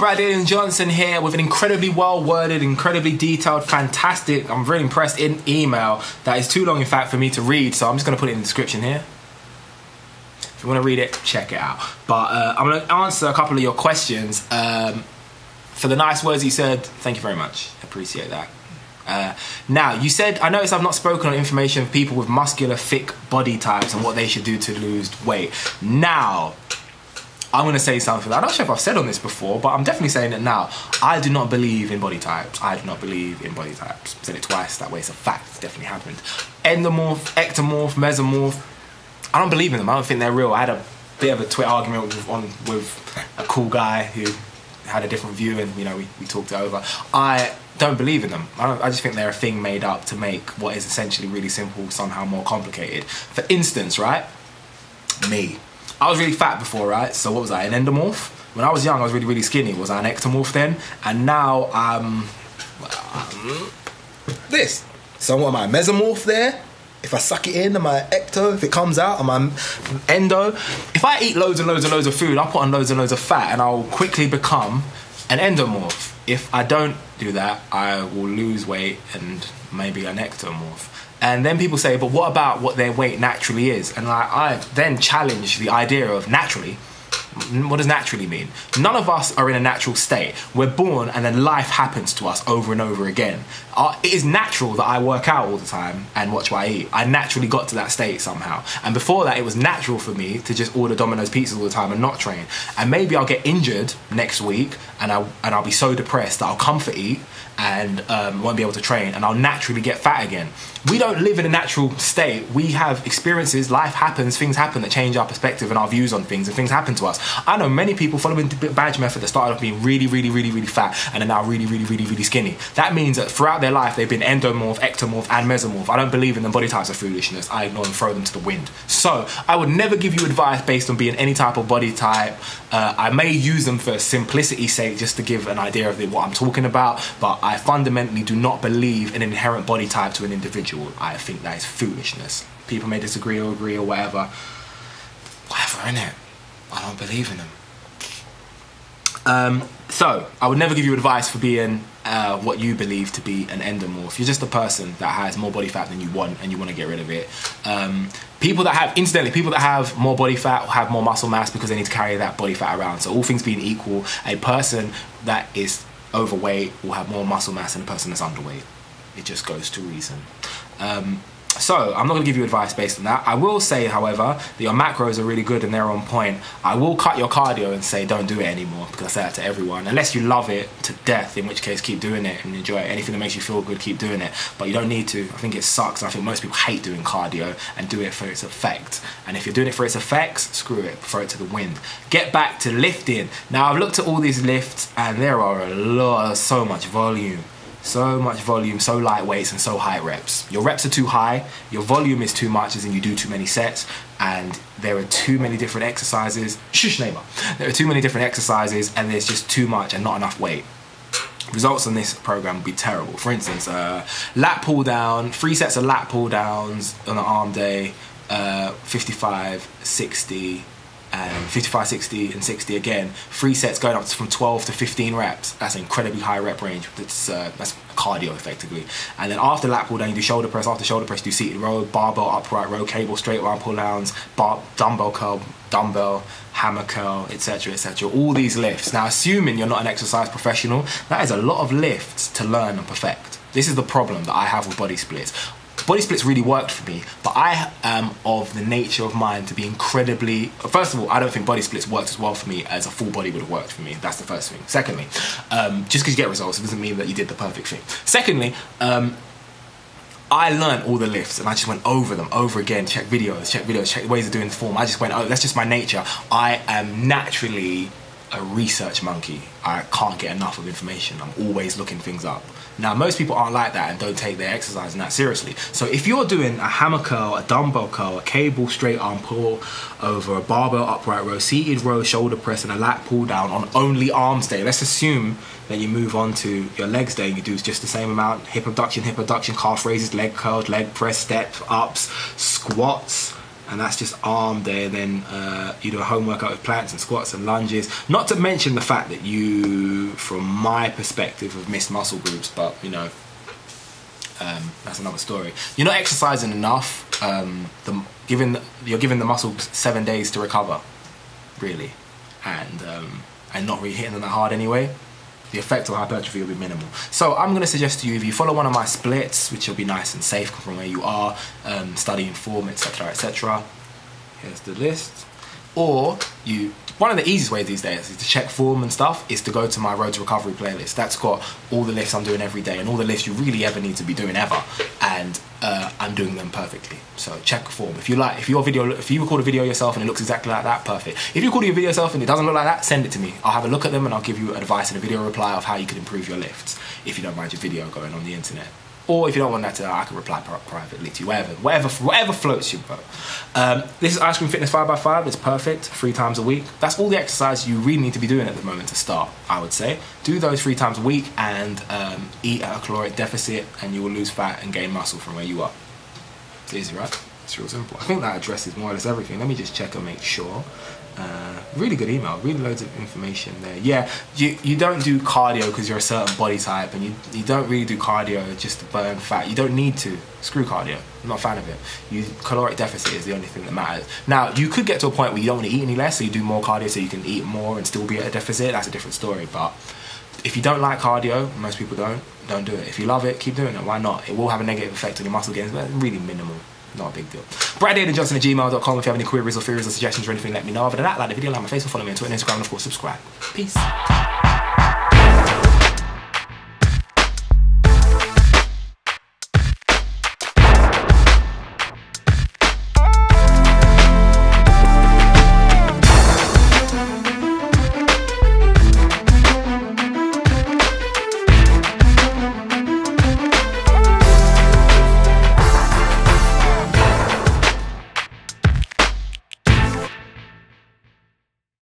Brad Johnson here with an incredibly well-worded, incredibly detailed, fantastic, I'm very impressed, email that is too long in fact for me to read, so I'm just going to put it in the description here. If you want to read it, check it out. But I'm going to answer a couple of your questions. For the nice words you said, thank you very much. Appreciate that. Now, you said, I noticed I've not spoken on information of people with muscular, thick body types and what they should do to lose weight. Now, I'm going to say something. I'm not sure if I've said on this before, but I'm definitely saying it now. I do not believe in body types. I do not believe in body types. I've said it twice, that way it's a fact. It's definitely happened. Endomorph, ectomorph, mesomorph, I don't believe in them. I don't think they're real. I had a bit of a Twitter argument with a cool guy who had a different view, and you know, we talked it over. I don't believe in them. I just think they're a thing made up to make what is essentially really simple somehow more complicated. For instance, right, me. I was really fat before, right? So what was I, an endomorph? When I was young, I was really, really skinny. Was I an ectomorph then? And now I'm this. So what am I, mesomorph there? If I suck it in, am I ecto? If it comes out, am I endo? If I eat loads and loads and loads of food, I'll put on loads and loads of fat and I'll quickly become an endomorph. If I don't do that, I will lose weight and maybe an ectomorph. And then people say, but what about what their weight naturally is? And I then challenge the idea of naturally. What does naturally mean? None of us are in a natural state. We're born and then life happens to us over and over again. It is natural that I work out all the time and watch what I eat. I naturally got to that state somehow. And before that, it was natural for me to just order Domino's pizzas all the time and not train. And maybe I'll get injured next week and I'll be so depressed that I'll comfort eat and won't be able to train, and I'll naturally get fat again. We don't live in a natural state. We have experiences, life happens, things happen that change our perspective and our views on things, and things happen to us. I know many people following the badge method that started off being really, really, really, really fat and are now really, really, really, really skinny. That means that throughout their life they've been endomorph, ectomorph and mesomorph. I don't believe in them. Body types are foolishness. I ignore them, throw them to the wind. So I would never give you advice based on being any type of body type. I may use them for simplicity's sake just to give an idea of what I'm talking about, but I fundamentally do not believe in an inherent body type to an individual. I think that is foolishness. People may disagree or agree or whatever. Whatever, innit? I don't believe in them. So, I would never give you advice for being what you believe to be an endomorph. You're just a person that has more body fat than you want and you want to get rid of it. People that have more body fat have more muscle mass because they need to carry that body fat around. So all things being equal, a person that is overweight will have more muscle mass than a person that's underweight. It just goes to reason. So I'm not going to give you advice based on that. I will say, however, that your macros are really good and they're on point. I will cut your cardio and say don't do it anymore, because I say that to everyone. Unless you love it to death, in which case keep doing it and enjoy it. Anything that makes you feel good, keep doing it. But you don't need to. I think it sucks. I think most people hate doing cardio and do it for its effect. And if you're doing it for its effects, screw it. Throw it to the wind. Get back to lifting. Now, I've looked at all these lifts and there are a lot, so much volume. So much volume, so light weights and so high reps. Your reps are too high, your volume is too much as in you do too many sets, and there are too many different exercises. Shush, neighbor. There are too many different exercises and there's just too much and not enough weight. Results on this program would be terrible. For instance, lat pull down, 3 sets of lat pull downs on an arm day, 55, 60, and 55, 60 and 60 again. 3 sets going up from 12 to 15 reps. That's an incredibly high rep range. That's cardio effectively. And then after lat pull down you do shoulder press. After shoulder press you do seated row, barbell upright row, cable straight arm pull downs, dumbbell curl, dumbbell, hammer curl, etc, etc. All these lifts. Now, assuming you're not an exercise professional, that is a lot of lifts to learn and perfect. This is the problem that I have with body splits. Body splits really worked for me, but I am of the nature of mind to be incredibly... First of all, I don't think body splits worked as well for me as a full body would have worked for me. That's the first thing. Secondly, just because you get results, it doesn't mean that you did the perfect thing. Secondly, I learned all the lifts and I just went over them over again, check videos, check ways of doing the form. I just went, oh, that's just my nature. I am naturally a research monkey. I can't get enough of information. I'm always looking things up. Now, most people aren't like that and don't take their exercising that seriously. So if you're doing a hammer curl, a dumbbell curl, a cable straight arm pull over a barbell upright row, seated row, shoulder press, and a lat pull down on only arms day, let's assume that you move on to your legs day and you do just the same amount, hip abduction, calf raises, leg curls, leg press, step ups, squats, and that's just arm day. And then you do a home workout with planks and squats and lunges. Not to mention the fact that you, from my perspective, have missed muscle groups, but you know, that's another story. You're not exercising enough. You're giving the muscles 7 days to recover, really, and not really hitting them that hard anyway. The effect of hypertrophy will be minimal. So I'm going to suggest to you, if you follow one of my splits, which will be nice and safe from where you are, studying form, etc., etc. Here's the list. Or one of the easiest ways these days is to check form and stuff, is to go to my Road to Recovery playlist. That's got all the lifts I'm doing every day and all the lifts you really ever need to be doing ever, and I'm doing them perfectly. So check form. If you record a video yourself and it looks exactly like that, perfect. If you record your video yourself and it doesn't look like that, send it to me. I'll have a look at them and I'll give you advice in a video reply of how you can improve your lifts, if you don't mind your video going on the internet. Or if you don't want that, I can reply privately to you, whatever floats your boat. This is Ice Cream Fitness 5x5. It's perfect, 3 times a week. That's all the exercise you really need to be doing at the moment to start, I would say. Do those 3 times a week and eat at a caloric deficit, and you will lose fat and gain muscle from where you are. It's easy, right? It's real simple. I think that addresses more or less everything. Let me just check and make sure. Really good email, really loads of information there. Yeah, you don't do cardio because you're a certain body type, and you don't really do cardio just to burn fat. You don't need to. Screw cardio. I'm not a fan of it. Caloric deficit is the only thing that matters. Now, you could get to a point where you don't want to eat any less, so you do more cardio so you can eat more and still be at a deficit. That's a different story. But if you don't like cardio, most people don't do it. If you love it, keep doing it. Why not? It will have a negative effect on your muscle gains, but really minimal. Not a big deal. BradDadenJohnson@gmail.com. If you have any queries or theories or suggestions or anything, let me know. Other than that, like the video, like my Facebook, follow me on Twitter and Instagram, and of course subscribe. Peace.